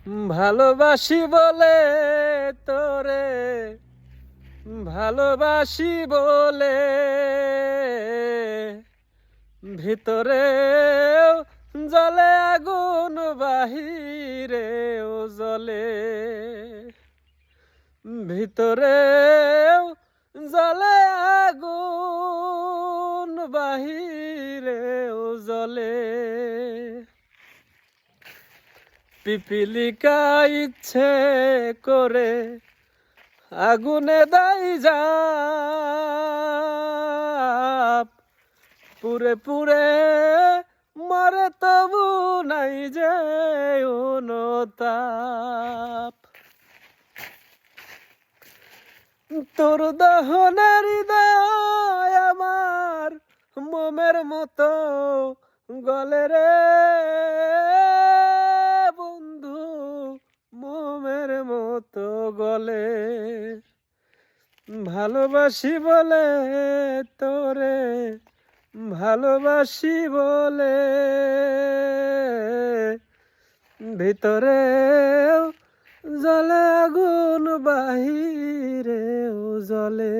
ভালোবাসি বলে তোরে, ভালোবাসি বলে ভিতরেও জ্বলে আগুন, বাহিরেও জ্বলে, ভিতরেও জ্বলে আগুন, বাহিরেও জ্বলে। পিপিলিকা ইচ্ছে করে আগুনে দেয় ঝাঁপ, পুরে পুরে মরে তবু নাই যে অনুতাপ। তোর দহনের হৃদয় আমার মোমের মতো গলে রে বন্ধু, মোমের মতো গলে। ভালোবাসি বলে তোরে, ভালোবাসি বলে ভিতরেও জ্বলে আগুন, বাহিরেও জ্বলে।